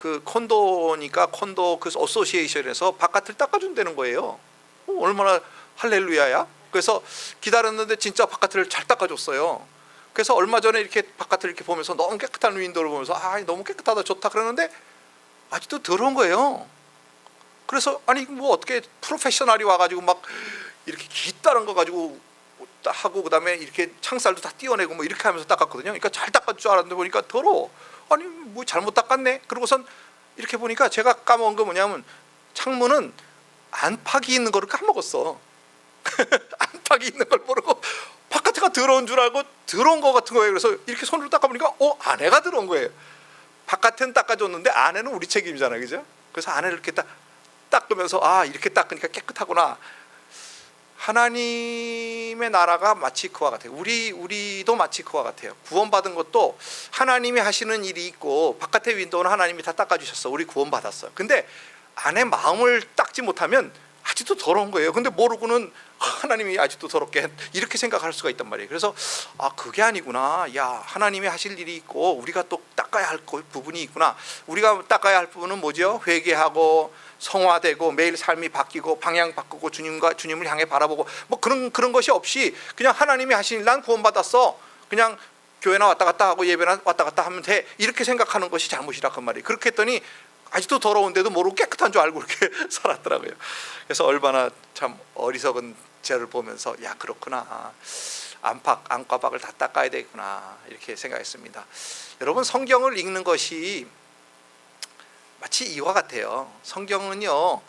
그 콘도니까 콘도 그 어소시에이션에서 바깥을 닦아준다는 거예요. 얼마나 할렐루야야. 그래서 기다렸는데 진짜 바깥을 잘 닦아줬어요. 그래서 얼마 전에 이렇게 바깥을 이렇게 보면서 너무 깨끗한 윈도우를 보면서 아 너무 깨끗하다 좋다 그러는데 아직도 더러운 거예요. 그래서 아니 뭐 어떻게 프로페셔널이 와가지고 막 이렇게 깃다란 거 가지고 하고 그다음에 이렇게 창살도 다 띄어내고 뭐 이렇게 하면서 닦았거든요. 그러니까 잘 닦을 줄 알았는데 보니까 더러워. 아니 뭐 잘못 닦았네. 그러고선 이렇게 보니까 제가 까먹은 거 뭐냐면 창문은 안팎이 있는 거를 까먹었어. 안팎이 있는 걸 모르고 바깥에가 더러운 줄 알고 더러운 거 같은 거예요. 그래서 이렇게 손으로 닦아보니까 안에가 더러운 거예요. 바깥은 닦아줬는데 안에는 우리 책임이잖아요, 그죠? 그래서 안에를 이렇게 닦으면서 아 이렇게 닦으니까 깨끗하구나. 하나님의 나라가 마치 그와 같아요. 우리도 마치 그와 같아요. 구원받은 것도 하나님이 하시는 일이 있고 바깥의 윈도우는 하나님이 다 닦아주셨어. 우리 구원받았어요. 근데 안에 마음을 닦지 못하면 아직도 더러운 거예요. 근데 모르고는 하나님이 아직도 더럽게 이렇게 생각할 수가 있단 말이에요. 그래서 아 그게 아니구나. 야 하나님이 하실 일이 있고 우리가 또 닦아야 할 부분이 있구나. 우리가 닦아야 할 부분은 뭐죠? 회개하고 성화되고 매일 삶이 바뀌고 방향 바꾸고 주님을 향해 바라보고 뭐 그런 것이 없이 그냥 하나님이 하신 일 난 구원받았어. 그냥 교회나 왔다 갔다 하고 예배나 왔다 갔다 하면 돼. 이렇게 생각하는 것이 잘못이라 그 말이에요. 그렇게 했더니 아직도 더러운데도 모르고 깨끗한 줄 알고 이렇게 살았더라고요. 그래서 얼마나 참 어리석은 죄를 보면서 야 그렇구나. 안과박을 다 닦아야 되구나 이렇게 생각했습니다. 여러분 성경을 읽는 것이 마치 이와 같아요. 성경은요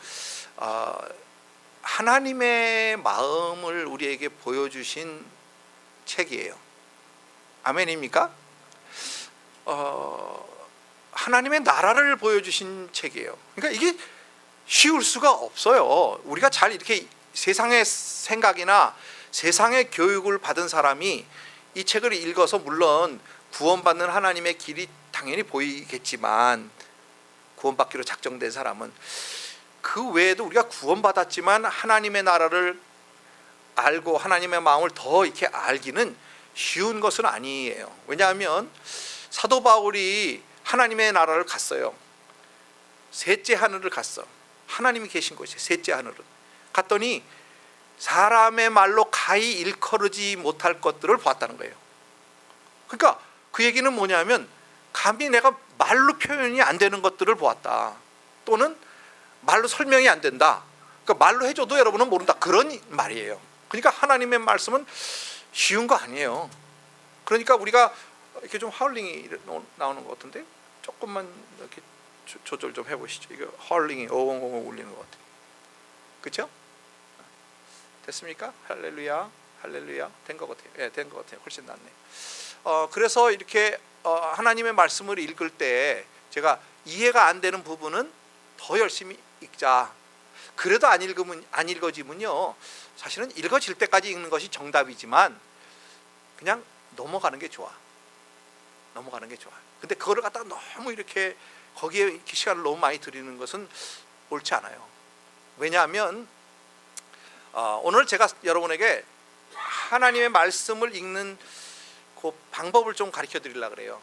하나님의 마음을 우리에게 보여주신 책이에요. 아멘입니까? 하나님의 나라를 보여주신 책이에요. 그러니까 이게 쉬울 수가 없어요. 우리가 잘 이렇게 세상의 생각이나 세상의 교육을 받은 사람이 이 책을 읽어서 물론 구원받는 하나님의 길이 당연히 보이겠지만 구원받기로 작정된 사람은 그 외에도 우리가 구원받았지만 하나님의 나라를 알고 하나님의 마음을 더 이렇게 알기는 쉬운 것은 아니에요. 왜냐하면 사도 바울이 하나님의 나라를 갔어요. 셋째 하늘을 갔어. 하나님이 계신 곳이에요. 셋째 하늘은 갔더니 사람의 말로 가히 일컬어지 못할 것들을 보았다는 거예요. 그러니까 그 얘기는 뭐냐면 감히 내가 말로 표현이 안 되는 것들을 보았다. 또는 말로 설명이 안 된다. 그러니까 말로 해줘도 여러분은 모른다. 그런 말이에요. 그러니까 하나님의 말씀은 쉬운 거 아니에요. 그러니까 우리가 이렇게 좀 하울링이 나오는 것 같은데 조금만 이렇게 조절 좀 해보시죠. 이거 하울링이 어엉엉 울리는 것 같아요. 그렇죠? 됐습니까? 할렐루야, 할렐루야. 된 것 같아요. 예, 된 것 같아요. 훨씬 낫네요. 그래서 이렇게 하나님의 말씀을 읽을 때 제가 이해가 안 되는 부분은 더 열심히 읽자. 그래도 안 읽어지면요. 사실은 읽어질 때까지 읽는 것이 정답이지만 그냥 넘어가는 게 좋아. 넘어가는 게 좋아. 근데 그거를 갖다가 너무 이렇게 거기에 이렇게 시간을 너무 많이 들이는 것은 옳지 않아요. 왜냐하면 오늘 제가 여러분에게 하나님의 말씀을 읽는 그 방법을 좀 가르쳐 드리려고 그래요.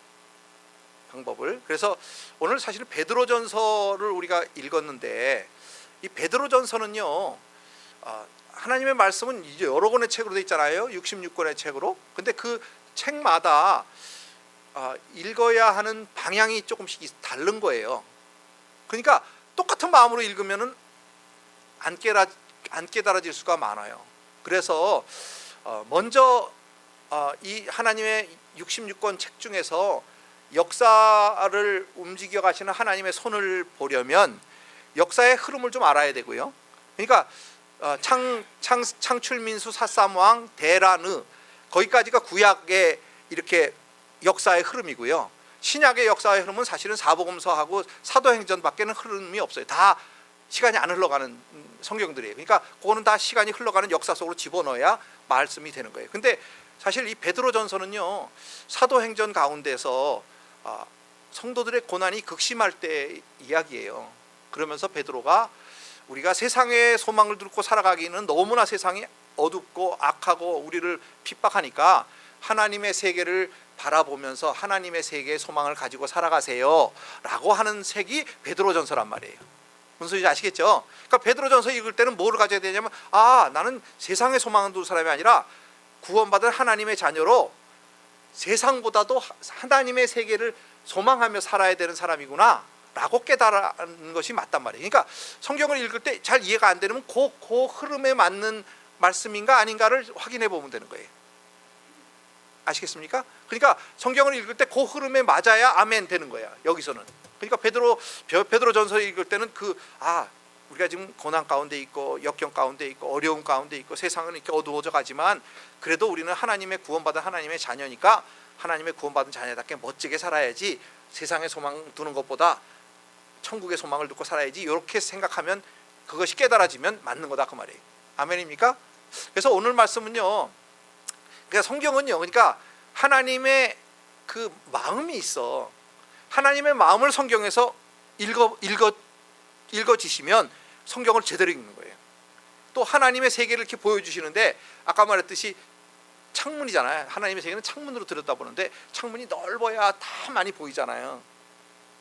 방법을. 그래서 오늘 사실은 베드로전서를 우리가 읽었는데 이 베드로전서는요 하나님의 말씀은 이제 여러 권의 책으로 되어 있잖아요. 66권의 책으로. 근데 그 책마다 읽어야 하는 방향이 조금씩 다른 거예요. 그러니까 똑같은 마음으로 읽으면은 안 깨달아질 수가 많아요. 그래서 먼저 이 하나님의 66권 책 중에서 역사를 움직여 가시는 하나님의 손을 보려면 역사의 흐름을 좀 알아야 되고요. 그러니까 창출민수 사삼왕 대라느 거기까지가 구약의 이렇게 역사의 흐름이고요. 신약의 역사의 흐름은 사실은 사복음서하고 사도행전밖에는 흐름이 없어요. 다 시간이 안 흘러가는 성경들이에요. 그러니까 그거는 다 시간이 흘러가는 역사 속으로 집어넣어야 말씀이 되는 거예요. 근데 사실 이 베드로전서는요 사도행전 가운데서 성도들의 고난이 극심할 때 이야기예요. 그러면서 베드로가 우리가 세상의 소망을 두고 살아가기는 너무나 세상이 어둡고 악하고 우리를 핍박하니까 하나님의 세계를 바라보면서 하나님의 세계의 소망을 가지고 살아가세요 라고 하는 책이 베드로전서란 말이에요. 무슨 소리인지 아시겠죠? 그러니까 베드로전서 읽을 때는 뭐를 가져야 되냐면, 나는 세상의 소망을 두는 사람이 아니라 구원받은 하나님의 자녀로 세상보다도 하나님의 세계를 소망하며 살아야 되는 사람이구나 라고 깨달은 것이 맞단 말이에요. 그러니까 성경을 읽을 때 잘 이해가 안 되면 그 흐름에 맞는 말씀인가 아닌가를 확인해 보면 되는 거예요. 아시겠습니까? 그러니까 성경을 읽을 때 그 흐름에 맞아야 아멘 되는 거야, 여기서는. 그러니까 베드로전서 읽을 때는 우리가 지금 고난 가운데 있고 역경 가운데 있고 어려움 가운데 있고 세상은 이렇게 어두워져 가지만 그래도 우리는 하나님의 구원받은 하나님의 자녀니까 하나님의 구원받은 자녀답게 멋지게 살아야지, 세상의 소망 두는 것보다 천국의 소망을 두고 살아야지, 이렇게 생각하면 그것이 깨달아지면 맞는 거다, 그 말이에요. 아멘입니까? 그래서 오늘 말씀은요, 그러니까 성경은요, 그러니까 하나님의 그 마음이 있어. 하나님의 마음을 성경에서 읽어지시면 성경을 제대로 읽는 거예요. 또 하나님의 세계를 이렇게 보여주시는데, 아까 말했듯이 창문이잖아요. 하나님의 세계는 창문으로 들여다보는데 창문이 넓어야 다 많이 보이잖아요.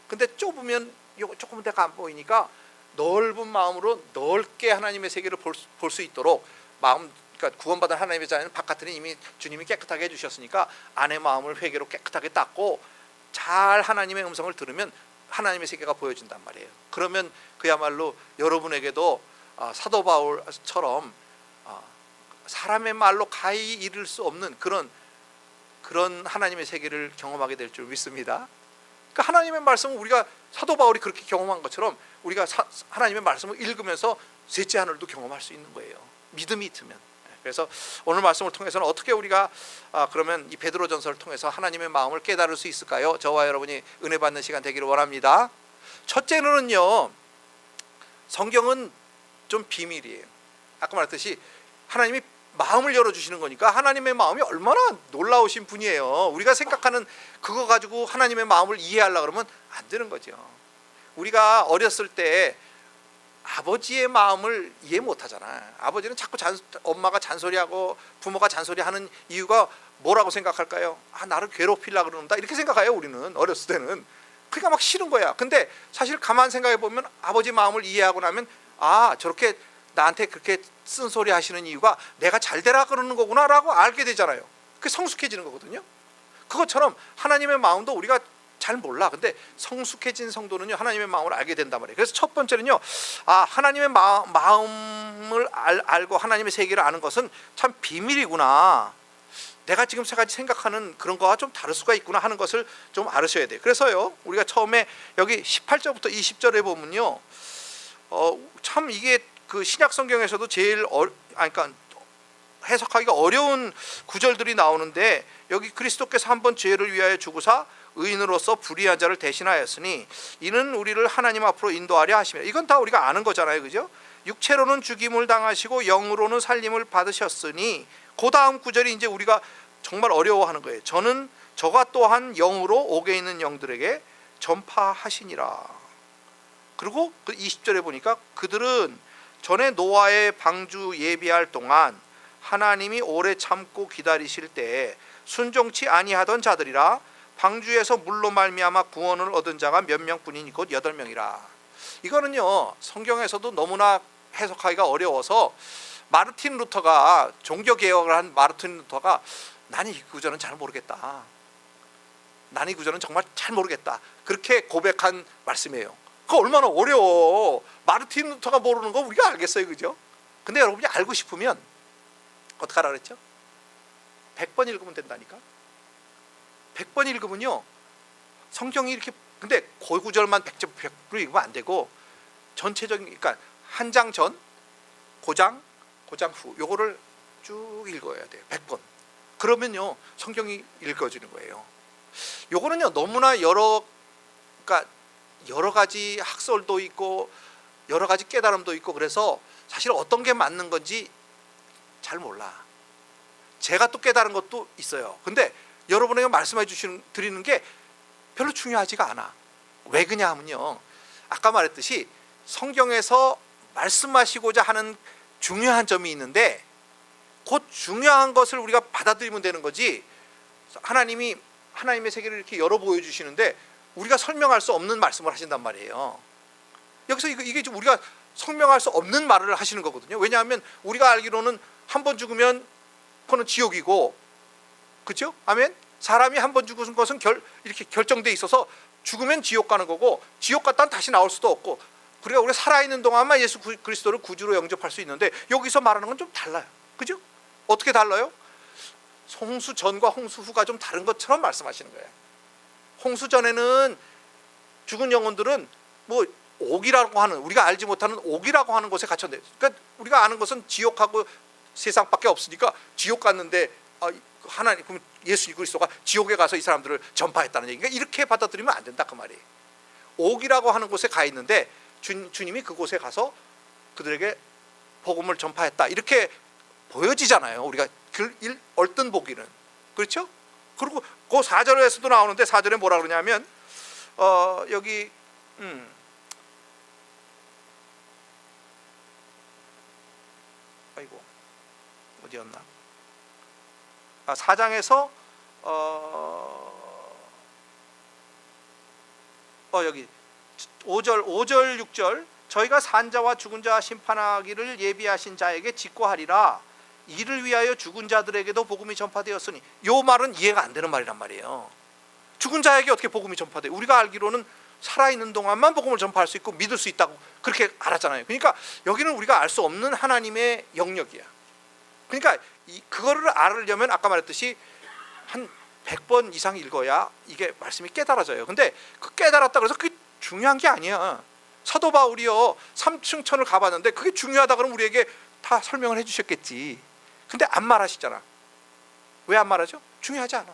근데 좁으면 조금 데가 안 보이니까 넓은 마음으로 넓게 하나님의 세계를 볼 수 있도록 그러니까 구원받은 하나님의 자녀는 바깥에는 이미 주님이 깨끗하게 해주셨으니까 안의 마음을 회개로 깨끗하게 닦고 잘 하나님의 음성을 들으면 하나님의 세계가 보여진단 말이에요. 그러면 그야말로 여러분에게도 사도 바울처럼 사람의 말로 가히 이룰 수 없는 그런 하나님의 세계를 경험하게 될 줄 믿습니다. 그러니까 하나님의 말씀은 우리가 사도 바울이 그렇게 경험한 것처럼 우리가 하나님의 말씀을 읽으면서 셋째 하늘도 경험할 수 있는 거예요, 믿음이 있으면. 그래서 오늘 말씀을 통해서는 어떻게 우리가 그러면 이 베드로전서를 통해서 하나님의 마음을 깨달을 수 있을까요? 저와 여러분이 은혜 받는 시간 되기를 원합니다. 첫째는요, 성경은 좀 비밀이에요. 아까 말했듯이 하나님이 마음을 열어주시는 거니까 하나님의 마음이 얼마나 놀라우신 분이에요. 우리가 생각하는 그거 가지고 하나님의 마음을 이해하려고 그러면 안 되는 거죠. 우리가 어렸을 때 아버지의 마음을 이해 못하잖아. 아버지는 자꾸 엄마가 잔소리하고 부모가 잔소리하는 이유가 뭐라고 생각할까요? 나를 괴롭히려고 그러는다, 이렇게 생각해요, 우리는 어렸을 때는. 그러니까 막 싫은 거야. 근데 사실 가만 생각해 보면 아버지 마음을 이해하고 나면 저렇게 나한테 그렇게 쓴소리 하시는 이유가 내가 잘 되라 그러는 거구나 라고 알게 되잖아요. 그게 성숙해지는 거거든요. 그것처럼 하나님의 마음도 우리가 잘 몰라. 근데 성숙해진 성도는요, 하나님의 마음을 알게 된단 말이에요. 그래서 첫 번째는요, 하나님의 마음을 알고 하나님의 세계를 아는 것은 참 비밀이구나, 내가 지금까지 생각하는 그런 거와 좀 다를 수가 있구나 하는 것을 좀 알으셔야 돼요. 그래서요, 우리가 처음에 여기 18절부터 20절에 보면요, 참 이게 그 신약 성경에서도 제일 그러니까 해석하기가 어려운 구절들이 나오는데, 여기 그리스도께서 한번 죄를 위하여 죽으사 의인으로서 불의한 자를 대신하였으니 이는 우리를 하나님 앞으로 인도하려 하심이라. 이건 다 우리가 아는 거잖아요, 그죠? 육체로는 죽임을 당하시고 영으로는 살림을 받으셨으니, 그 다음 구절이 이제 우리가 정말 어려워하는 거예요. 저가 또한 영으로 옥에 있는 영들에게 전파하시니라. 그리고 그 20절에 보니까 그들은 전에 노아의 방주 예비할 동안 하나님이 오래 참고 기다리실 때에 순종치 아니하던 자들이라. 방주에서 물로 말미암아 구원을 얻은 자가 몇 명뿐이니 곧 8명이라. 이거는요, 성경에서도 너무나 해석하기가 어려워서 마르틴 루터가, 종교개혁을 한 마르틴 루터가 나는 이 구절은 잘 모르겠다, 나는 이 구절은 정말 잘 모르겠다, 그렇게 고백한 말씀이에요. 그거 얼마나 어려워. 마르틴 루터가 모르는 거 우리가 알겠어요, 그죠? 근데 여러분이 알고 싶으면 어떻게 하라 그랬죠? 100번 읽으면 된다니까. 100번 읽으면요, 성경이 이렇게, 근데 그 구절만 100% 읽으면 안 되고 전체적인, 그러니까 한 장 전, 고장 후 요거를 쭉 읽어야 돼요, 100번. 그러면요, 성경이 읽어지는 거예요. 요거는요, 너무나 그러니까 여러 가지 학설도 있고 여러 가지 깨달음도 있고, 그래서 사실 어떤 게 맞는 건지 잘 몰라. 제가 또 깨달은 것도 있어요. 근데 여러분에게 말씀해 드리는 게 별로 중요하지가 않아. 왜 그냐 하면요, 아까 말했듯이 성경에서 말씀하시고자 하는 중요한 점이 있는데 그 중요한 것을 우리가 받아들이면 되는 거지, 하나님이 하나님의 세계를 이렇게 열어 보여주시는데 우리가 설명할 수 없는 말씀을 하신단 말이에요. 여기서 이게 좀 우리가 설명할 수 없는 말을 하시는 거거든요. 왜냐하면 우리가 알기로는 한 번 죽으면 그거는 지옥이고, 그렇죠? 아멘. 사람이 한 번 죽은 것은 이렇게 결정돼 있어서 죽으면 지옥 가는 거고, 지옥 갔다는 다시 나올 수도 없고, 그러니까 우리가 살아있는 동안만 예수 그리스도를 구주로 영접할 수 있는데, 여기서 말하는 건 좀 달라요. 그죠? 어떻게 달라요? 홍수 전과 홍수 후가 좀 다른 것처럼 말씀하시는 거예요. 홍수 전에는 죽은 영혼들은 뭐 옥이라고 하는, 우리가 알지 못하는 옥이라고 하는 곳에 갇혔는데, 그러니까 우리가 아는 것은 지옥하고 세상밖에 없으니까 지옥 갔는데 하나님, 그럼 예수 그리스도가 지옥에 가서 이 사람들을 전파했다는 얘기가, 이렇게 받아들이면 안 된다 그 말이에요. 옥이라고 하는 곳에 가 있는데 주님이 그곳에 가서 그들에게 복음을 전파했다, 이렇게 보여지잖아요. 우리가 얼뜬 보기는. 그렇죠? 그리고 그 4절에서도 나오는데, 4절에 뭐라 그러냐면 여기 아이고 어디였나? 4장에서 여기 5절 6절, 저희가 산자와 죽은 자 심판하기를 예비하신 자에게 직고하리라. 이를 위하여 죽은 자들에게도 복음이 전파되었으니. 요 말은 이해가 안 되는 말이란 말이에요. 죽은 자에게 어떻게 복음이 전파돼? 우리가 알기로는 살아있는 동안만 복음을 전파할 수 있고 믿을 수 있다고 그렇게 알았잖아요. 그러니까 여기는 우리가 알 수 없는 하나님의 영역이야. 그러니까 그거를 알으려면 아까 말했듯이 한 100번 이상 읽어야 이게 말씀이 깨달아져요. 근데 그 깨달았다고 해서 그게 중요한 게 아니야. 사도 바울이요 3층천을 가봤는데 그게 중요하다 그러면 우리에게 다 설명을 해주셨겠지. 근데 안 말하시잖아. 왜 안 말하죠? 중요하지 않아.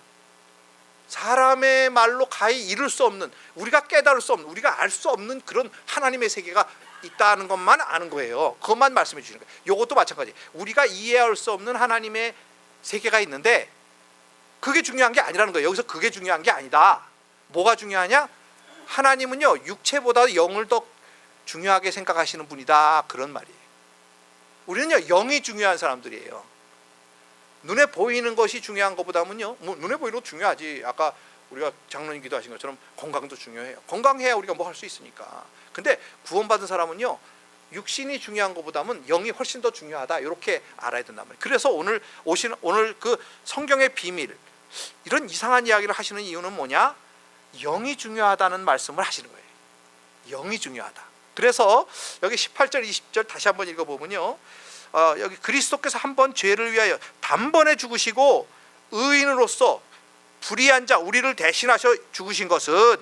사람의 말로 가히 이룰 수 없는, 우리가 깨달을 수 없는, 우리가 알 수 없는 그런 하나님의 세계가 있다는 것만 아는 거예요. 그것만 말씀해 주시는 거예요. 이것도 마찬가지. 우리가 이해할 수 없는 하나님의 세계가 있는데 그게 중요한 게 아니라는 거예요. 여기서 그게 중요한 게 아니다. 뭐가 중요하냐? 하나님은요 육체보다 영을 더 중요하게 생각하시는 분이다, 그런 말이에요. 우리는요 영이 중요한 사람들이에요. 눈에 보이는 것이 중요한 것보다는요, 뭐 눈에 보이는 거 중요하지. 아까 우리가 장로님 기도하신 것처럼 건강도 중요해요. 건강해야 우리가 뭐 할 수 있으니까. 근데 구원받은 사람은요 육신이 중요한 것보다는 영이 훨씬 더 중요하다, 이렇게 알아야 된단 말이에요. 그래서 오늘 그 성경의 비밀, 이런 이상한 이야기를 하시는 이유는 뭐냐? 영이 중요하다는 말씀을 하시는 거예요. 영이 중요하다. 그래서 여기 18절 20절 다시 한번 읽어보면요, 여기 그리스도께서 한 번 죄를 위하여 단번에 죽으시고 의인으로서 불의한 자 우리를 대신하셔 죽으신 것은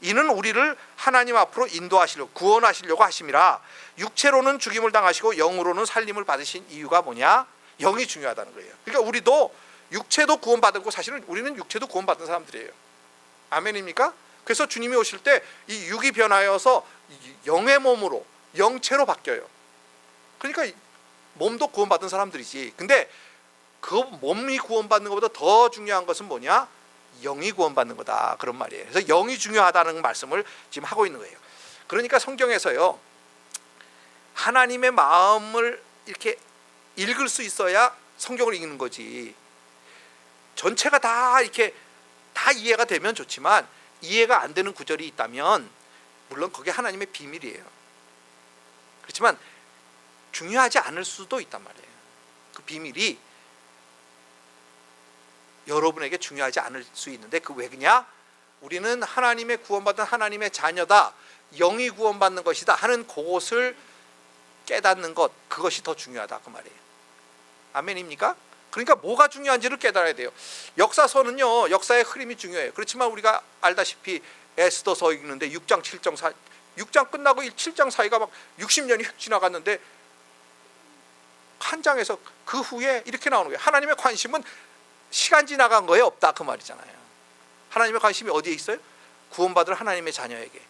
이는 우리를 하나님 앞으로 인도하시려고, 구원하시려고 하심이라. 육체로는 죽임을 당하시고 영으로는 살림을 받으신 이유가 뭐냐? 영이 중요하다는 거예요. 그러니까 우리도 육체도 구원받은 거, 사실은 우리는 육체도 구원받은 사람들이에요. 아멘입니까? 그래서 주님이 오실 때 이 육이 변하여서 영의 몸으로, 영체로 바뀌어요. 그러니까 몸도 구원받은 사람들이지. 근데 그 몸이 구원받는 것보다 더 중요한 것은 뭐냐? 영이 구원받는 거다, 그런 말이에요. 그래서 영이 중요하다는 말씀을 지금 하고 있는 거예요. 그러니까 성경에서요 하나님의 마음을 이렇게 읽을 수 있어야 성경을 읽는 거지. 전체가 다 이렇게 다 이해가 되면 좋지만 이해가 안 되는 구절이 있다면 물론 그게 하나님의 비밀이에요. 그렇지만 중요하지 않을 수도 있단 말이에요. 그 비밀이 여러분에게 중요하지 않을 수 있는데, 그 왜 그냐? 우리는 하나님의 구원받은 하나님의 자녀다, 영이 구원받는 것이다 하는 그것을 깨닫는 것, 그것이 더 중요하다, 그 말이에요. 아멘입니까? 그러니까 뭐가 중요한지를 깨달아야 돼요. 역사서는요 역사의 흐름이 중요해요. 그렇지만 우리가 알다시피 에스더서 읽는데 6장 7장 4 6장 끝나고 7장 사이가 막 60년이 휙 지나갔는데 한 장에서 그 후에 이렇게 나오는 거예요. 하나님의 관심은 시간 지나간 거에 없다, 그 말이잖아요. 하나님의 관심이 어디에 있어요? 구원받을 하나님의 자녀에게,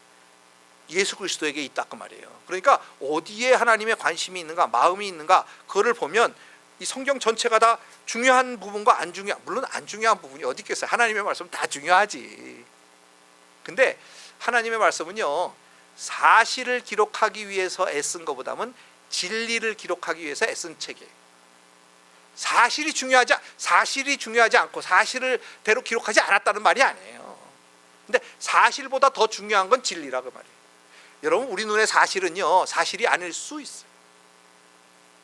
예수 그리스도에게 있다, 그 말이에요. 그러니까 어디에 하나님의 관심이 있는가, 마음이 있는가, 그거를 보면 이 성경 전체가 다 중요한 부분과 안 중요한, 물론 안 중요한 부분이 어디 있겠어요. 하나님의 말씀은 다 중요하지. 근데 하나님의 말씀은요 사실을 기록하기 위해서 애쓴 것보다는 진리를 기록하기 위해서 애쓴 책이에요. 사실이 중요하지 않고 사실을 대로 기록하지 않았다는 말이 아니에요. 근데 사실보다 더 중요한 건 진리라고 말이에요. 여러분, 우리 눈의 사실은요, 사실이 아닐 수 있어요.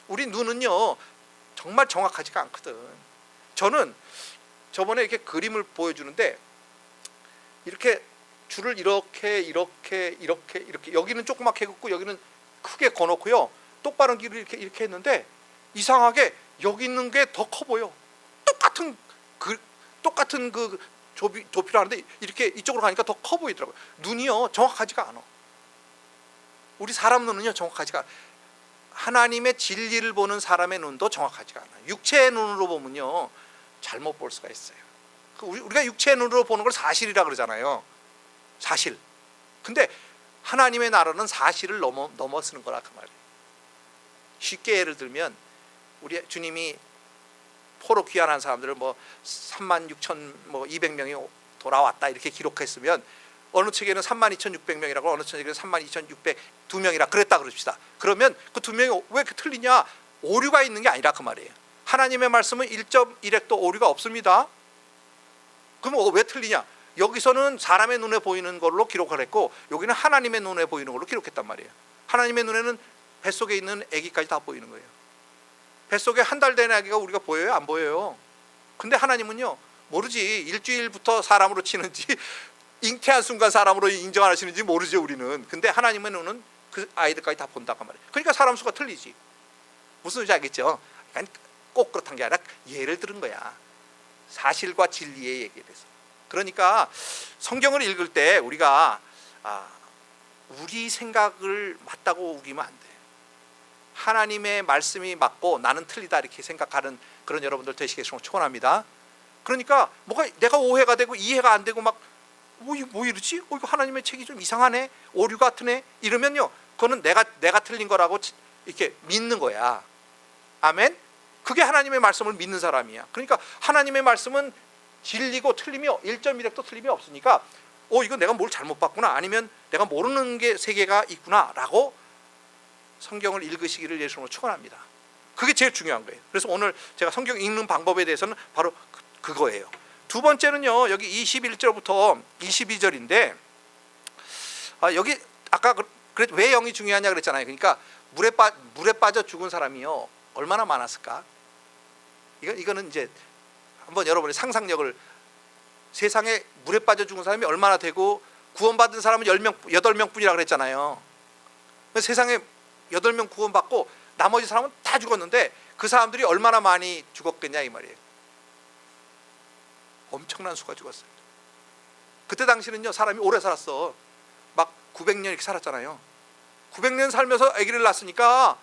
우리 눈은요, 정말 정확하지가 않거든. 저는 저번에 이렇게 그림을 보여주는데, 이렇게 줄을 이렇게 여기는 조그맣게 긋고 여기는 크게 거놓고요, 똑바른 길을 이렇게 했는데, 이상하게 여기 있는 게 더 커 보여. 똑같은 그 좁이로 하는데 이렇게 이쪽으로 가니까 더 커 보이더라고요. 눈이요, 정확하지가 않아. 우리 사람 눈은요, 정확하지가 않아. 하나님의 진리를 보는 사람의 눈도 정확하지가 않아요. 육체의 눈으로 보면요, 잘못 볼 수가 있어요. 우리가 육체의 눈으로 보는 걸 사실이라 그러잖아요. 사실. 근데 하나님의 나라는 사실을 넘어서는 거라 그 말이에요. 쉽게 예를 들면, 우리 주님이 포로 귀환한 사람들을 36,200명이 돌아왔다 이렇게 기록했으면, 어느 책에는 32,600명이라고, 어느 책에는 32,602명이라 그랬다 그럽시다. 그러면 그 두 명이 왜 이렇게 틀리냐? 오류가 있는 게 아니라 그 말이에요. 하나님의 말씀은 1.1획도 오류가 없습니다. 그럼 왜 틀리냐? 여기서는 사람의 눈에 보이는 걸로 기록을 했고, 여기는 하나님의 눈에 보이는 걸로 기록했단 말이에요. 하나님의 눈에는 뱃속에 있는 아기까지 다 보이는 거예요. 뱃속에 한 달 된 아기가 우리가 보여요? 안 보여요? 근데 하나님은요, 모르지. 일주일부터 사람으로 치는지 잉태한 순간 사람으로 인정하시는지 모르죠, 우리는. 근데 하나님의 눈은 그 아이들까지 다 본다고 말이에요. 그러니까 사람 수가 틀리지. 무슨 소리인지 알겠죠? 그러니까 꼭 그렇다는 게 아니라 예를 들은 거야. 사실과 진리의 얘기에 대해서. 그러니까 성경을 읽을 때 우리가 우리 생각을 맞다고 우기면 안 돼. 하나님의 말씀이 맞고 나는 틀리다 이렇게 생각하는 그런 여러분들 되시길 축원합니다. 그러니까 내가 오해가 되고 이해가 안 되고 뭐 이러지? 이거 하나님의 책이 좀 이상하네, 오류 같으네 이러면요, 그거는 내가 틀린 거라고 이렇게 믿는 거야. 아멘. 그게 하나님의 말씀을 믿는 사람이야. 그러니까 하나님의 말씀은 진리고 틀림이 1.1획도 틀림이 없으니까 이거 내가 뭘 잘못 봤구나, 아니면 내가 모르는 게 세계가 있구나라고 성경을 읽으시기를 예수님으로 축원합니다. 그게 제일 중요한 거예요. 그래서 오늘 제가 성경 읽는 방법에 대해서는 바로 그거예요. 두 번째는요, 여기 21절부터 22절인데, 여기 아까 왜 영이 중요하냐 그랬잖아요. 그러니까 물에 빠져 죽은 사람이요, 얼마나 많았을까? 이거는 이제 한번 여러분의 상상력을, 세상에 물에 빠져 죽은 사람이 얼마나 되고 구원받은 사람은 8명 뿐이라 그랬잖아요. 세상에 8명 구원받고 나머지 사람은 다 죽었는데 그 사람들이 얼마나 많이 죽었겠냐 이 말이에요. 엄청난 수가 죽었어요. 그때 당시는요, 사람이 오래 살았어. 막 900년 이렇게 살았잖아요. 900년 살면서 아기를 낳았으니까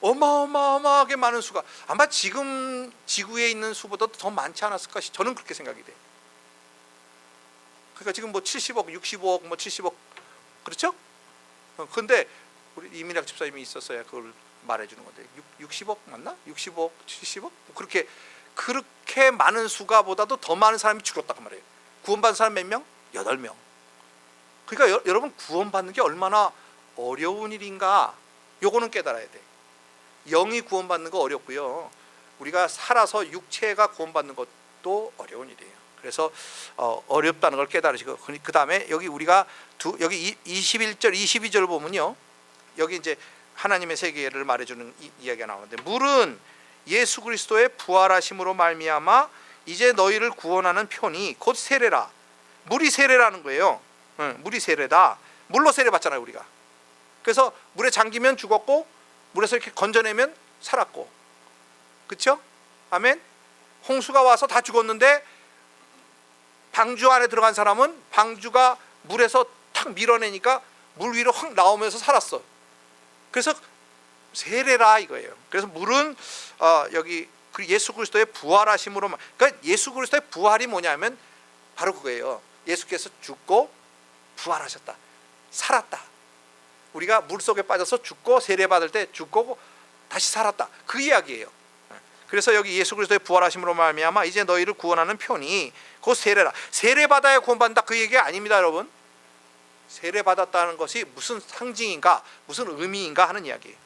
어마어마하게 많은 수가, 아마 지금 지구에 있는 수보다 더 많지 않았을까, 저는 그렇게 생각이 돼. 그러니까 지금 70억, 65억, 70억 그렇죠? 근데 우리 이민학 집사님이 있었어야 그걸 말해주는 건데 60억 맞나? 60억, 70억? 그렇게 많은 수가 보다도 더 많은 사람이 죽었단 말이에요. 구원받은 사람 몇 명? 8명. 그러니까 여러분, 구원받는 게 얼마나 어려운 일인가, 요거는 깨달아야 돼. 영이 구원받는 거 어렵고요, 우리가 살아서 육체가 구원받는 것도 어려운 일이에요. 그래서 어렵다는 걸 깨달으시고, 그 다음에 여기 우리가 여기 21절 22절 보면요, 여기 이제 하나님의 세계를 말해주는 이야기가 나오는데, 물은 예수 그리스도의 부활하심으로 말미암아 이제 너희를 구원하는 편이 곧 세례라. 물이 세례라는 거예요. 물이 세례다. 물로 세례 받잖아요, 우리가. 그래서 물에 잠기면 죽었고, 물에서 이렇게 건져내면 살았고, 그렇죠? 아멘. 홍수가 와서 다 죽었는데 방주 안에 들어간 사람은 방주가 물에서 탁 밀어내니까 물 위로 확 나오면서 살았어. 그래서 세례라 이거예요. 그래서 물은 여기 예수 그리스도의 부활하심으로, 그러니까 예수 그리스도의 부활이 뭐냐면 바로 그거예요. 예수께서 죽고 부활하셨다, 살았다. 우리가 물 속에 빠져서 죽고 세례 받을 때 죽고 다시 살았다, 그 이야기예요. 그래서 여기 예수 그리스도의 부활하심으로 말미암아 이제 너희를 구원하는 편이 곧 세례라. 세례 받아야 구원받는다, 그 얘기가 아닙니다, 여러분. 세례 받았다는 것이 무슨 상징인가, 무슨 의미인가 하는 이야기예요.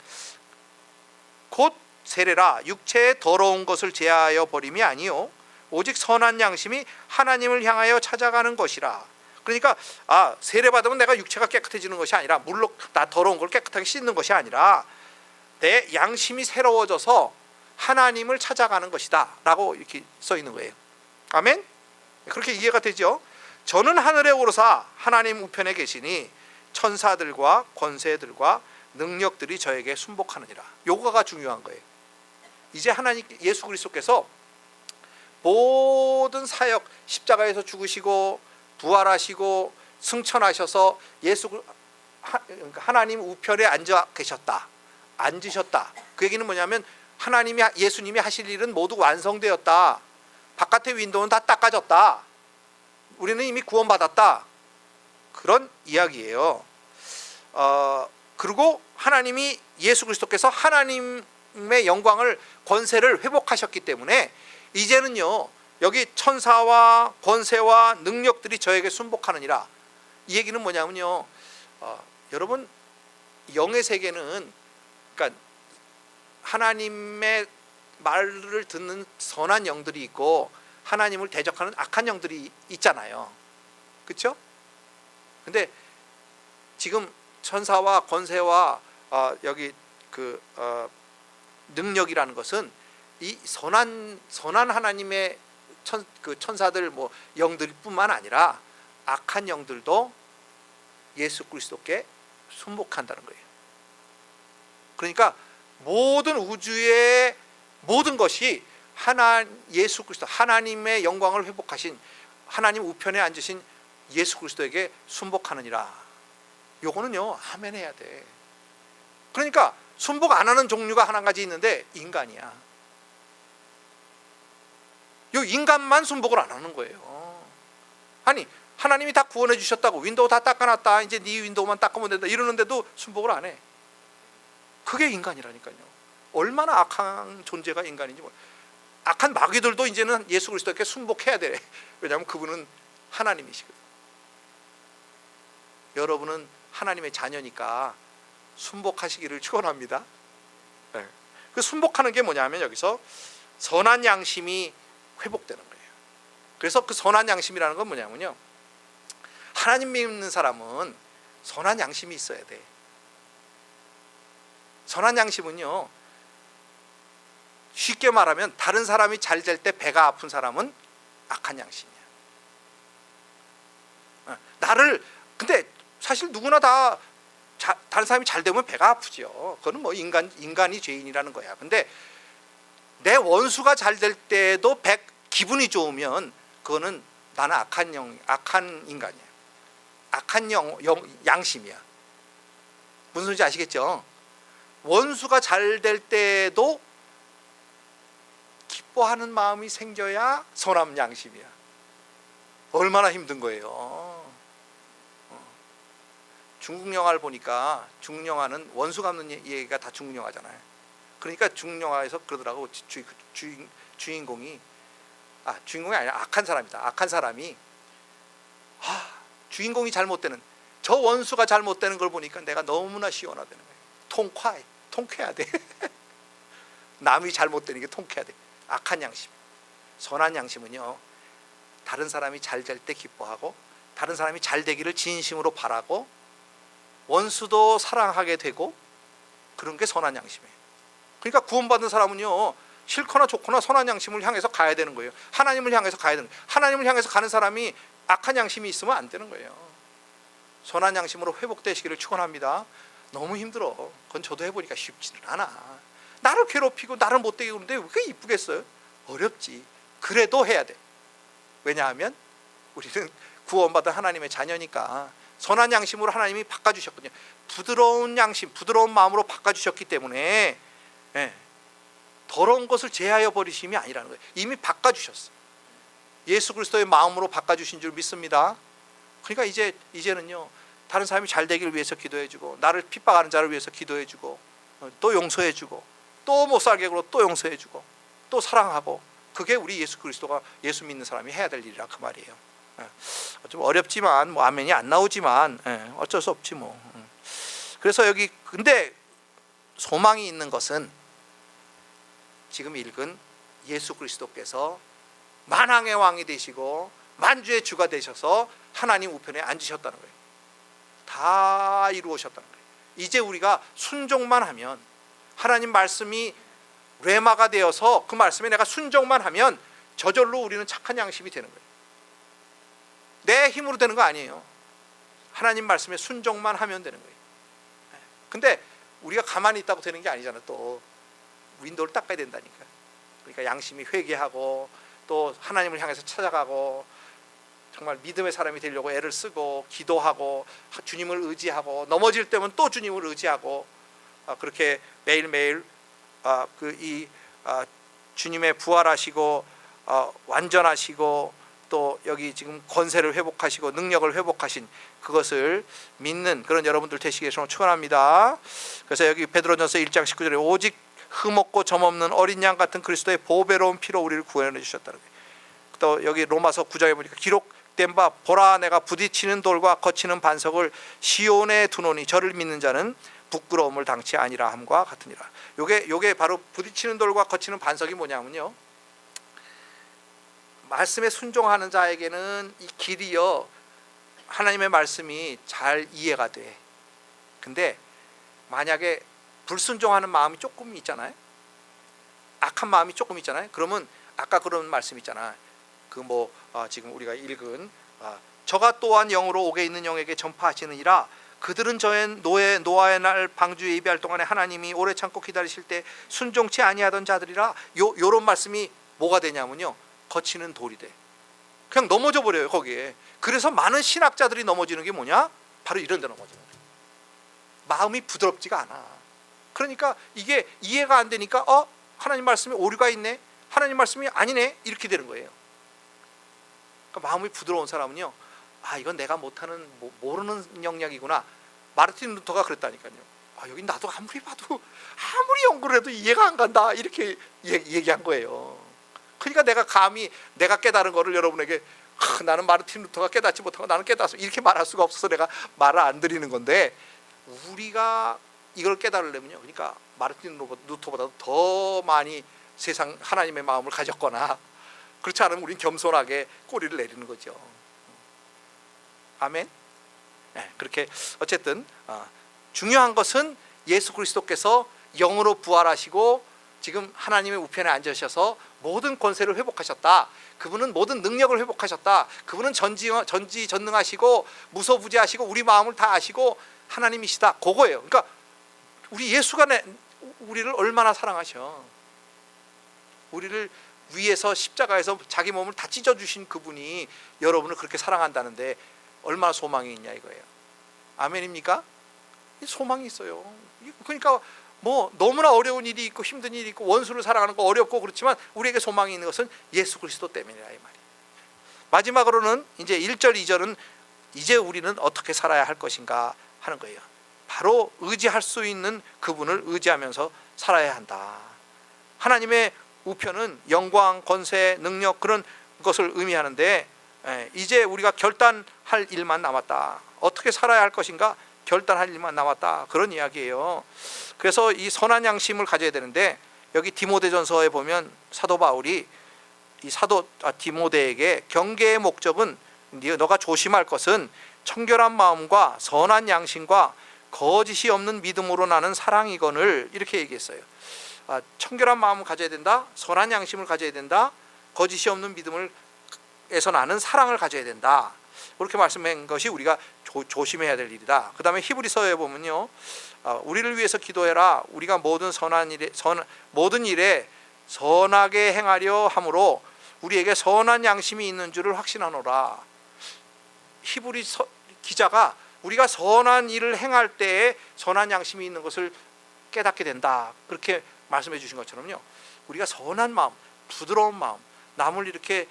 곧 세례라 육체의 더러운 것을 제하여 버림이 아니요 오직 선한 양심이 하나님을 향하여 찾아가는 것이라. 그러니까 세례 받으면 내가 육체가 깨끗해지는 것이 아니라, 물로 나 더러운 걸 깨끗하게 씻는 것이 아니라 내 양심이 새로워져서 하나님을 찾아가는 것이다 라고 이렇게 써 있는 거예요. 아멘? 그렇게 이해가 되죠? 저는 하늘에 오르사 하나님 우편에 계시니 천사들과 권세들과 능력들이 저에게 순복하느니라. 요거가 중요한 거예요. 이제 하나님 예수 그리스도께서 모든 사역, 십자가에서 죽으시고 부활하시고 승천하셔서 하나님 우편에 앉으셨다. 그 얘기는 뭐냐면 예수님이 하실 일은 모두 완성되었다. 바깥의 윈도우는 다 닦아졌다. 우리는 이미 구원받았다. 그런 이야기예요. 그리고 하나님이 예수 그리스도께서 하나님의 영광을, 권세를 회복하셨기 때문에 이제는요 여기 천사와 권세와 능력들이 저에게 순복하느니라. 이 얘기는 뭐냐면요, 여러분 영의 세계는, 그러니까 하나님의 말을 듣는 선한 영들이 있고 하나님을 대적하는 악한 영들이 있잖아요. 그렇죠? 근데 지금 천사와 권세와 여기 능력이라는 것은 이 선한 하나님의 천사들 영들뿐만 아니라 악한 영들도 예수 그리스도께 순복한다는 거예요. 그러니까 모든 우주의 모든 것이 예수 그리스도, 하나님의 영광을 회복하신 하나님 우편에 앉으신 예수 그리스도에게 순복하느니라. 요거는요 아멘 해야 돼. 그러니까 순복 안 하는 종류가 한 가지 있는데 인간이야. 요 인간만 순복을 안 하는 거예요. 아니 하나님이 다 구원해 주셨다고, 윈도우 다 닦아놨다, 이제 네 윈도우만 닦으면 된다 이러는데도 순복을 안 해. 그게 인간이라니까요. 얼마나 악한 존재가 인간인지 악한 마귀들도 이제는 예수 그리스도께 순복해야 돼. 왜냐하면 그분은 하나님이시거든. 여러분은 하나님의 자녀니까 순복하시기를 축원합니다. 네. 그 순복하는 게 뭐냐면 여기서 선한 양심이 회복되는 거예요. 그래서 그 선한 양심이라는 건 뭐냐면요, 하나님 믿는 사람은 선한 양심이 있어야 돼. 선한 양심은요, 쉽게 말하면 다른 사람이 잘 될 때 배가 아픈 사람은 악한 양심이야. 근데 사실 누구나 다 다른 사람이 잘 되면 배가 아프죠. 그거는 인간이 죄인이라는 거야. 근데 내 원수가 잘 될 때도 기분이 좋으면 그거는 나는 악한 인간이야. 악한 양심이야. 무슨 소리인지 아시겠죠? 원수가 잘 될 때도 기뻐하는 마음이 생겨야 선한 양심이야. 얼마나 힘든 거예요. 중국 영화를 보니까 중국 영화는 원수 갚는 얘기가 다 중국 영화잖아요. 그러니까 중국 영화에서 그러더라고. 주인공이 아니라 악한 사람이다. 악한 사람이 주인공이 잘못되는, 저 원수가 잘못되는 걸 보니까 내가 너무나 시원하다는 거예요. 통쾌해야 돼. 남이 잘못되는 게 통쾌해야 돼. 악한 양심. 선한 양심은요, 다른 사람이 잘 될 때 기뻐하고 다른 사람이 잘 되기를 진심으로 바라고 원수도 사랑하게 되고, 그런 게 선한 양심이에요. 그러니까 구원받은 사람은요, 싫거나 좋거나 선한 양심을 향해서 가야 되는 거예요. 하나님을 향해서 가야 되는 거예요. 하나님을 향해서 가는 사람이 악한 양심이 있으면 안 되는 거예요. 선한 양심으로 회복되시기를 축원합니다. 너무 힘들어. 그건 저도 해보니까 쉽지는 않아. 나를 괴롭히고 나를 못되게 그러는데 왜 그게 이쁘겠어요? 어렵지. 그래도 해야 돼. 왜냐하면 우리는 구원받은 하나님의 자녀니까 선한 양심으로 하나님이 바꿔주셨거든요. 부드러운 양심, 부드러운 마음으로 바꿔주셨기 때문에 더러운 것을 제하여 버리심이 아니라는 거예요. 이미 바꿔주셨어. 예수 그리스도의 마음으로 바꿔주신 줄 믿습니다. 그러니까 이제는요, 다른 사람이 잘 되기를 위해서 기도해주고, 나를 핍박하는 자를 위해서 기도해주고, 또 용서해주고, 또 못 살게 하고 또 용서해주고, 또 사랑하고, 그게 우리 예수 믿는 사람이 해야 될 일이라 그 말이에요. 좀 어렵지만 아멘이 안 나오지만 어쩔 수 없지 그래서 여기 근데 소망이 있는 것은 지금 읽은 예수 그리스도께서 만왕의 왕이 되시고 만주의 주가 되셔서 하나님 우편에 앉으셨다는 거예요. 다 이루어졌다는 거예요. 이제 우리가 순종만 하면, 하나님 말씀이 레마가 되어서 그 말씀에 내가 순종만 하면 저절로 우리는 착한 양심이 되는 거예요. 내 힘으로 되는 거 아니에요. 하나님 말씀에 순종만 하면 되는 거예요. 근데 우리가 가만히 있다고 되는 게 아니잖아. 또 윈도우를 닦아야 된다니까. 그러니까 양심이 회개하고 또 하나님을 향해서 찾아가고 정말 믿음의 사람이 되려고 애를 쓰고 기도하고 주님을 의지하고 넘어질 때면 또 주님을 의지하고 그렇게 매일매일 주님의 부활하시고 완전하시고 또 여기 지금 권세를 회복하시고 능력을 회복하신 그것을 믿는 그런 여러분들 되시기 위해서 축원합니다. 그래서 여기 베드로전서 1장 19절에 오직 흠없고 점없는 어린 양 같은 그리스도의 보배로운 피로 우리를 구원해 주셨다는 거예요. 또 여기 로마서 9장에 보니까 기록된 바 보라 내가 부딪히는 돌과 거치는 반석을 시온에 두노니 저를 믿는 자는 부끄러움을 당치 아니라 함과 같으니라. 요게 바로 부딪히는 돌과 거치는 반석이 뭐냐면요, 말씀에 순종하는 자에게는 이 길이요 하나님의 말씀이 잘 이해가 돼. 근데 만약에 불순종하는 마음이 조금 있잖아요, 악한 마음이 조금 있잖아요. 그러면 아까 그런 말씀 있잖아. 지금 우리가 읽은 저가 또한 영으로 옥에 있는 영에게 전파하시느니라. 그들은 저의 노아의 날 방주에 예비할 동안에 하나님이 오래 참고 기다리실 때 순종치 아니하던 자들이라. 요런 말씀이 뭐가 되냐면요, 거치는 돌이 돼. 그냥 넘어져 버려요 거기에. 그래서 많은 신학자들이 넘어지는 게 뭐냐, 바로 이런 데 넘어지는 거예요. 마음이 부드럽지가 않아. 그러니까 이게 이해가 안 되니까 하나님 말씀에 오류가 있네, 하나님 말씀이 아니네, 이렇게 되는 거예요. 그러니까 마음이 부드러운 사람은요, 이건 내가 못하는 모르는 영역이구나. 마르틴 루터가 그랬다니까요. 여기 나도 아무리 봐도 아무리 연구를 해도 이해가 안 간다, 이렇게 얘기한 거예요. 그러니까 내가 감히 내가 깨달은 거를 여러분에게 나는 마르틴 루터가 깨닫지 못하고 나는 깨닫았어, 이렇게 말할 수가 없어서 내가 말을 안 드리는 건데, 우리가 이걸 깨달으려면요, 그러니까 마르틴 루터보다도 더 많이 세상 하나님의 마음을 가졌거나, 그렇지 않으면 우린 겸손하게 꼬리를 내리는 거죠. 아멘. 그렇게 어쨌든 중요한 것은 예수 그리스도께서 영으로 부활하시고 지금 하나님의 우편에 앉으셔서 모든 권세를 회복하셨다. 그분은 모든 능력을 회복하셨다. 그분은 전지전능하시고 무소부지하시고 우리 마음을 다 아시고 하나님이시다. 그거예요. 그러니까 우리 예수가 우리를 얼마나 사랑하셔. 우리를 위에서 십자가에서 자기 몸을 다 찢어주신 그분이 여러분을 그렇게 사랑한다는데 얼마나 소망이 있냐 이거예요. 아멘입니까? 소망이 있어요. 그러니까 너무나 어려운 일이 있고 힘든 일이 있고 원수를 사랑하는 거 어렵고 그렇지만 우리에게 소망이 있는 것은 예수 그리스도 때문이라 이 말이에요. 마지막으로는 이제 1절 2절은 이제 우리는 어떻게 살아야 할 것인가 하는 거예요. 바로 의지할 수 있는 그분을 의지하면서 살아야 한다. 하나님의 우편은 영광, 권세, 능력 그런 것을 의미하는데 이제 우리가 결단할 일만 남았다. 어떻게 살아야 할 것인가 결단할 일만 남았다. 그런 이야기예요. 그래서 이 선한 양심을 가져야 되는데 여기 디모데전서에 보면 사도 바울이 이 디모데에게 경계의 목적은 너가 조심할 것은 청결한 마음과 선한 양심과 거짓이 없는 믿음으로 나는 사랑이거늘 이렇게 얘기했어요. 청결한 마음을 가져야 된다, 선한 양심을 가져야 된다, 거짓이 없는 믿음에서 나는 사랑을 가져야 된다. 그렇게 말씀한 것이 우리가 조심해야 될 일이다. 그 다음에 히브리서에 보면요, 우리를 위해서 기도해라. 우리가 모든 일에 선하게 행하려 함으로 우리에게 선한 양심이 있는 줄을 확신하노라. 히브리 기자가 우리가 선한 일을 행할 때에 선한 양심이 있는 것을 깨닫게 된다. 그렇게 말씀해 주신 것처럼요, 우리가 선한 마음, 부드러운 마음, 남을 이렇게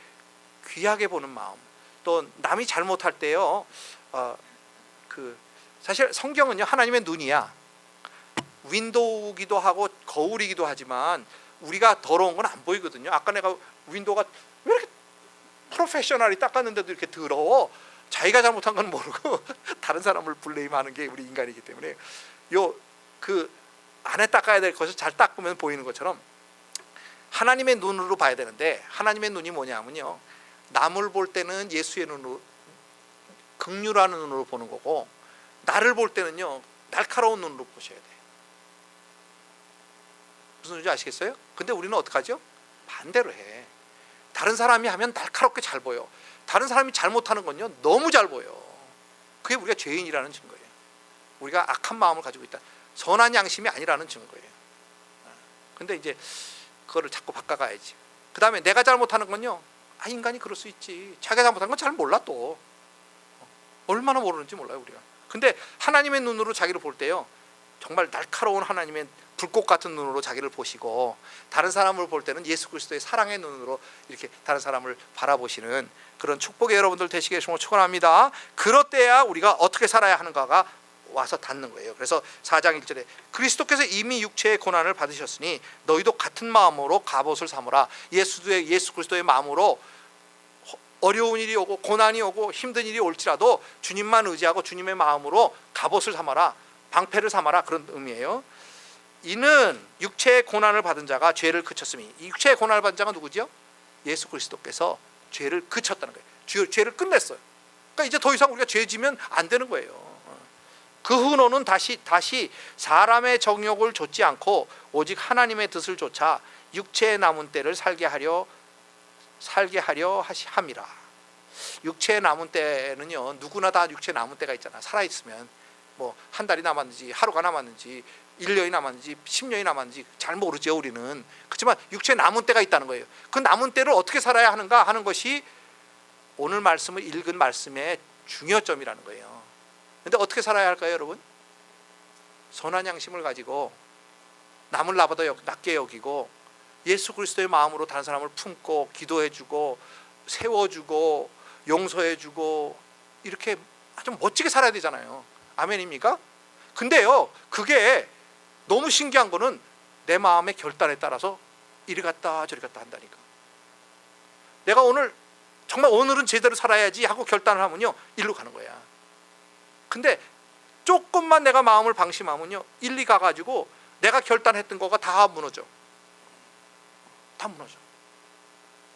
귀하게 보는 마음, 또 남이 잘못할 때요, 사실 성경은요 하나님의 눈이야. 윈도우기도 하고 거울이기도 하지만 우리가 더러운 건 안 보이거든요. 아까 내가 윈도우가 왜 이렇게 프로페셔널이 닦았는데도 이렇게 더러워? 자기가 잘못한 건 모르고 다른 사람을 블레임하는 게 우리 인간이기 때문에 안에 닦아야 될 것을 잘 닦으면 보이는 것처럼 하나님의 눈으로 봐야 되는데 하나님의 눈이 뭐냐면요, 남을 볼 때는 예수의 눈으로, 긍휼하는 눈으로 보는 거고, 나를 볼 때는요 날카로운 눈으로 보셔야 돼. 무슨 소리인지 아시겠어요? 근데 우리는 어떡하죠? 반대로 해. 다른 사람이 하면 날카롭게 잘 보여. 다른 사람이 잘못하는 건요 너무 잘 보여. 그게 우리가 죄인이라는 증거예요. 우리가 악한 마음을 가지고 있다, 선한 양심이 아니라는 증거예요. 근데 이제 그거를 자꾸 바꿔가야지. 그 다음에 내가 잘못하는 건요, 인간이 그럴 수 있지. 자기가 잘못한 건 잘 몰라. 또 얼마나 모르는지 몰라요 우리가. 근데 하나님의 눈으로 자기를 볼 때요, 정말 날카로운 하나님의 불꽃 같은 눈으로 자기를 보시고, 다른 사람을 볼 때는 예수 그리스도의 사랑의 눈으로 이렇게 다른 사람을 바라보시는 그런 축복의 여러분들 되시길 정말 축원합니다. 그럴 때야 우리가 어떻게 살아야 하는가가 와서 닿는 거예요. 그래서 4장 1절에 그리스도께서 이미 육체의 고난을 받으셨으니 너희도 같은 마음으로 갑옷을 삼으라. 예수 그리스도의 마음으로 어려운 일이 오고 고난이 오고 힘든 일이 올지라도 주님만 의지하고 주님의 마음으로 갑옷을 삼아라, 방패를 삼아라, 그런 의미예요. 이는 육체의 고난을 받은 자가 죄를 그쳤으니, 이 육체의 고난을 받은 자가 누구죠? 예수 그리스도께서 죄를 그쳤다는 거예요. 죄를 끝냈어요. 그러니까 이제 더 이상 우리가 죄 지면 안 되는 거예요. 그 후로는 다시 사람의 정욕을 좇지 않고 오직 하나님의 뜻을 좇아 육체의 남은 때를 살게 하려 함이라. 육체의 남은 때는요, 누구나 다 육체의 남은 때가 있잖아. 살아있으면 뭐 한 달이 남았는지 하루가 남았는지 1년이 남았는지 10년이 남았는지 잘 모르죠 우리는. 그렇지만 육체의 남은 때가 있다는 거예요. 그 남은 때를 어떻게 살아야 하는가 하는 것이 오늘 말씀을 읽은 말씀의 중요점이라는 거예요. 근데 어떻게 살아야 할까요 여러분? 선한 양심을 가지고 남을 나보다 낮게 여기고 예수 그리스도의 마음으로 다른 사람을 품고 기도해주고 세워주고 용서해주고 이렇게 아주 멋지게 살아야 되잖아요. 아멘입니까? 근데요, 그게 너무 신기한 거는 내 마음의 결단에 따라서 이리 갔다 저리 갔다 한다니까. 내가 정말 오늘은 제대로 살아야지 하고 결단을 하면요 일로 가는 거야. 근데 조금만 내가 마음을 방심하면요 일리 가가지고 내가 결단했던 거가 다 무너져. 다 무너져.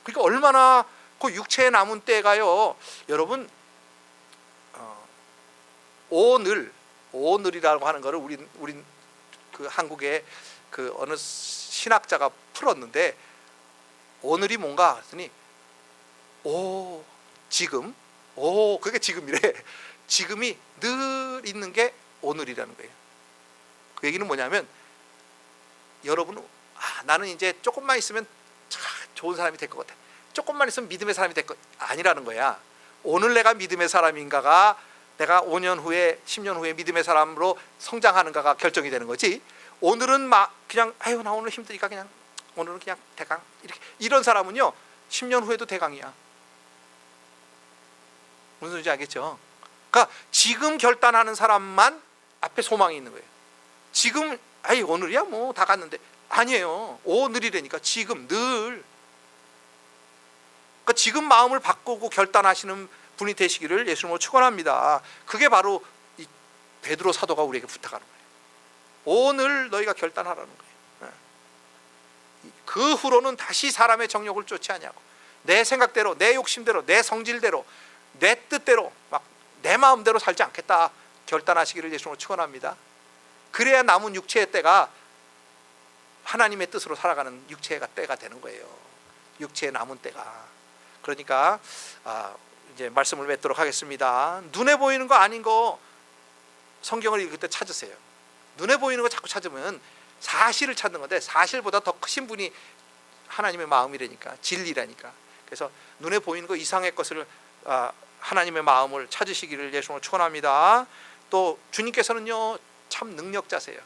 그러니까 얼마나 그 육체에 남은 때가요 여러분, 오늘이라고 하는 거를 우린 그 한국의 그 어느 신학자가 풀었는데, 오늘이 뭔가 했더니 지금, 그게 지금이래. 지금이 늘 있는 게 오늘이라는 거예요. 그 얘기는 뭐냐면, 여러분, 나는 이제 조금만 있으면 참 좋은 사람이 될 것 같아, 조금만 있으면 믿음의 사람이 될 것, 아니라는 거야. 오늘 내가 믿음의 사람인가가 내가 5년 후에 10년 후에 믿음의 사람으로 성장하는가가 결정이 되는 거지. 오늘은 그냥 나 오늘 힘드니까 그냥 오늘은 그냥 대강 이런 사람은요 10년 후에도 대강이야. 무슨 소리인지 알겠죠? 그러니까 지금 결단하는 사람만 앞에 소망이 있는 거예요. 지금 오늘이야 뭐 다 갔는데, 아니에요. 오늘이라니까. 지금 늘. 그러니까 지금 마음을 바꾸고 결단하시는 분이 되시기를 예수님으로 축원합니다. 그게 바로 이 베드로 사도가 우리에게 부탁하는 거예요. 오늘 너희가 결단하라는 거예요. 그 후로는 다시 사람의 정욕을 쫓지 아니하고 내 생각대로, 내 욕심대로, 내 성질대로, 내 뜻대로 막 내 마음대로 살지 않겠다 결단하시기를 예수님으로 축원합니다. 그래야 남은 육체의 때가 하나님의 뜻으로 살아가는 육체가 때가 되는 거예요. 육체의 남은 때가. 그러니까 이제 말씀을 맺도록 하겠습니다. 눈에 보이는 거 아닌 거 성경을 읽을 때 찾으세요. 눈에 보이는 거 자꾸 찾으면 사실을 찾는 건데, 사실보다 더 크신 분이 하나님의 마음이라니까, 진리라니까. 그래서 눈에 보이는 거 이상의 것을 하나님의 마음을 찾으시기를 예수님으로 축원합니다. 또 주님께서는요 참 능력자세요.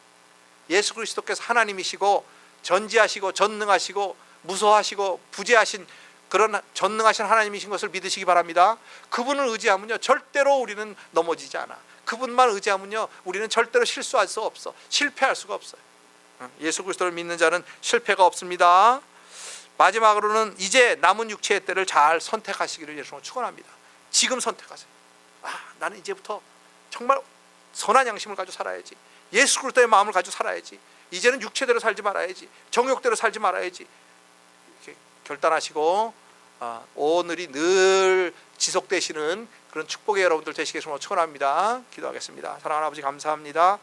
예수 그리스도께서 하나님이시고 전지하시고 전능하시고 무소하시고 부재하신 그런 전능하신 하나님이신 것을 믿으시기 바랍니다. 그분을 의지하면요 절대로 우리는 넘어지지 않아. 그분만 의지하면요 우리는 절대로 실수할 수 없어. 실패할 수가 없어요. 예수 그리스도를 믿는 자는 실패가 없습니다. 마지막으로는 이제 남은 육체의 때를 잘 선택하시기를 예수님으로 축원합니다. 지금 선택하세요. 나는 이제부터 정말 선한 양심을 가지고 살아야지. 예수 그리스도의 마음을 가지고 살아야지. 이제는 육체대로 살지 말아야지. 정욕대로 살지 말아야지. 결단하시고 오늘이 늘 지속되시는 그런 축복의 여러분들 되시길 정말 축원합니다. 기도하겠습니다. 사랑하는 아버지 감사합니다.